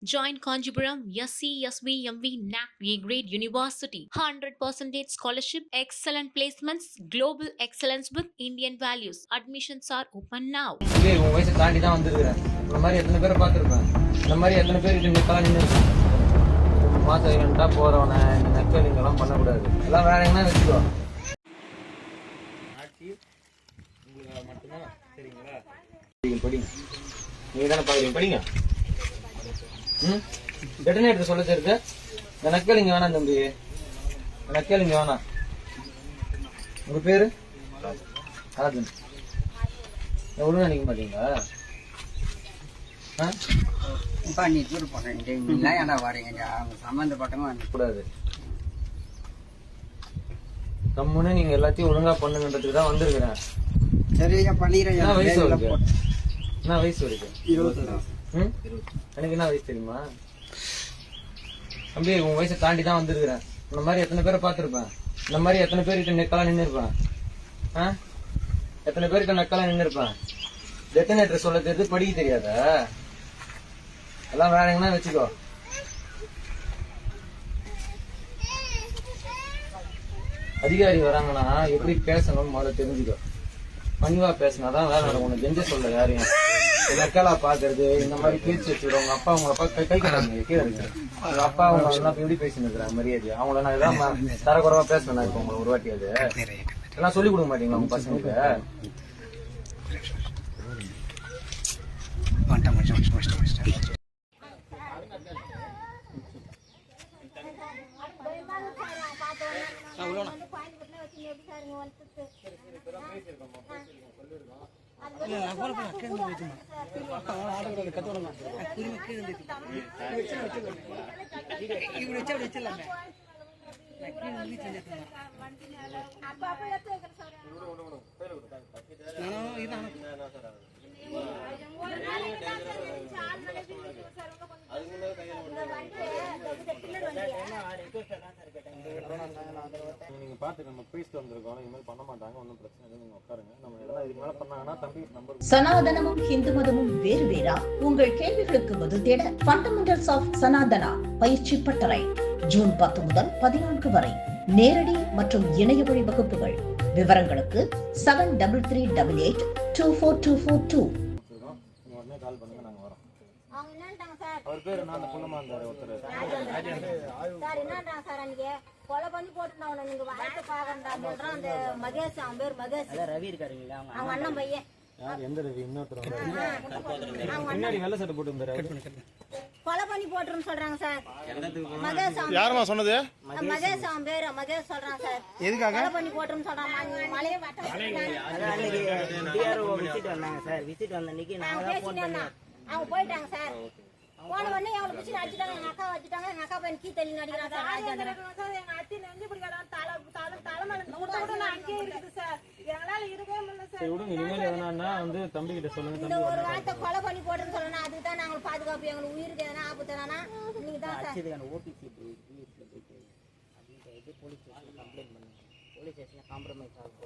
Join Kanjipuram SCSVMV NAC A-Grade University. 100% scholarship, excellent placements, global excellence with Indian values. Admissions are open now. உன் வயசை தாண்டி தான் வந்துருக்கிறேன். இந்த மாதிரி எத்தனை பேரை பார்த்துருப்பேன். இந்த மாதிரி எத்தனை பேர் இந்த காலம் நின்று மாசம் இவன்ட்டா போறவன இந்த நக்கலிங்கெல்லாம் பண்ணக்கூடாது. எல்லாம் வேற எங்கன்னா வச்சுக்கோ. உங்களுக்கு மட்டும்தான் சரிங்களா? படிங்க. நீங்க தானே பாக்குறீங்க, படிங்க. டெட்டனேட்டர் சொல்ல தெரியுது. இந்த நக்கலிங்க வேணாம் தம்பி, நக்கலிங்க வேணாம். உங்க பேரு ராஜன். எவ்வளவு நினைக்க மாட்டீங்களா? கூடாது. கம்முன்னு நீங்க எல்லாத்தையும் ஒழுங்கா பண்ணுங்கன்றதுக்கு தான் வந்திருக்கிறேன். என்ன வயசு இருக்கு? என்ன வயசு இருக்கு? 20. எனக்கு என்ன வயசு தெரியுமா தம்பி? உன் வயசை தாண்டி தான் வந்திருக்கிறேன். இந்த மாதிரி எத்தனை பேரை பார்த்துருப்பேன். இந்த மாதிரி எத்தனை பேர்கிட்ட நெக்கலா நின்று இருப்பேன். எத்தனை பேர்கிட்ட நெக்கலா நின்று இருப்பேன். டெட்டனேட்டர் சொல்ல தெரியுது, படிக்க தெரியாதா? எல்லாம் வேற எங்கன்னா வச்சுக்கோ. அதிகாரி வராங்கன்னா எப்படி பேசணும் முதல்ல தெரிஞ்சுக்கோ. பணிவா பேசினாதான் வேலை நடக்கும். உனக்கு கெஞ்ச சொல்ல யாரையும் நெக்கலா பாக்குறது, இந்த மாதிரி பேச்சு வச்சுக்கிறோம். உங்க அப்பா உங்க அப்பா கை கட்டாங்க கீழே இருக்கு. உங்க அப்பா அவங்க எல்லாம் எப்படி பேசின்னு இருக்கிறாங்க மரியாதை. அவங்கள நான் எல்லாம் தரக்குறவா பேசுவேன். இப்போ உங்களை ஒரு வாட்டி அது எல்லாம் சொல்லிக் கொடுக்க மாட்டீங்களா உங்க பசங்களுக்கு? நீங்க பாத்து நம்ம பேசிட்டு வந்திருக்கோம். இனிமேல் பண்ண மாட்டாங்க, ஒன்றும் பிரச்சனை இல்லை. நீங்க உட்காருங்க. நம்ம எல்லாம் இதுக்கு மேல பண்ணாங்கன்னா தம்பி நம்பர். சனாதனமும் இந்து மதமும் வேறு வேறா? உங்கள் கேள்விகளுக்கு பதில் தேட ஃபண்டமெண்டல்ஸ் ஆஃப் சனாதனா பயிற்சி பட்டறை ஜூன் 10 முதல் 14 வரை நேரடி மற்றும் இணைய வழி வகுப்புகள். விவரங்களுக்கு 7338824242. உடனே கால் பண்ணுங்க, நாங்க வரோம். அவர் பேரு நான் புள்ளமா இருந்தாரு ஒருத்தர். கொலை பண்ணி போட்டு நீங்க வாய்ப்பு பாக்கறான். அந்த மகேஷ், அவன் பேர் மகேஷ். ரவி இருக்காருங்களா, அவங்க அண்ணன் பையன். எந்த ரவி? இன்னொருத்தர் பின்னாடி வெள்ளை சட்டை போட்டு இருந்தாரு. கொலை பண்ணி போட்டுருன்னு சொல்றாங்க சார். மகேஷ். யாருமா சொன்னது? மகேஷ், அவன் பேரு மகேஷ் சொல்றாங்க சார். எதுக்காக கொலை பண்ணி போட்டுருன்னு சொல்றாங்க. மலையை அவங்க போயிட்டாங்க சார். போன உடனே அவங்களை பிடிச்சி அடிச்சுட்டாங்க. எங்க அக்கா வச்சுட்டாங்க. எங்க அக்கா பையன் கீ தள்ளி நடிக்கிறான் சார். எங்க அத்தி நெஞ்சு பிடிக்கலாம். தலைமையில அங்கேயே இருக்குது சார். எங்களால இருக்கவே முடியல சார். விடுங்க, இனிமேல் எதனா வந்து தம்பி கிட்ட சொல்லுங்க. இந்த ஒரு வார்த்தை கொலை பண்ணி போட்டுன்னு சொல்லணும். அதுக்கு தான் நாங்கள் பாதுகாப்பு. எங்களுக்கு உயிருக்கு எதனா ஆபத்து தானா நீங்க தான் சார். போலீஸ் ஸ்டேஷன்ல காம்ப்ரமைஸ் ஆகும்.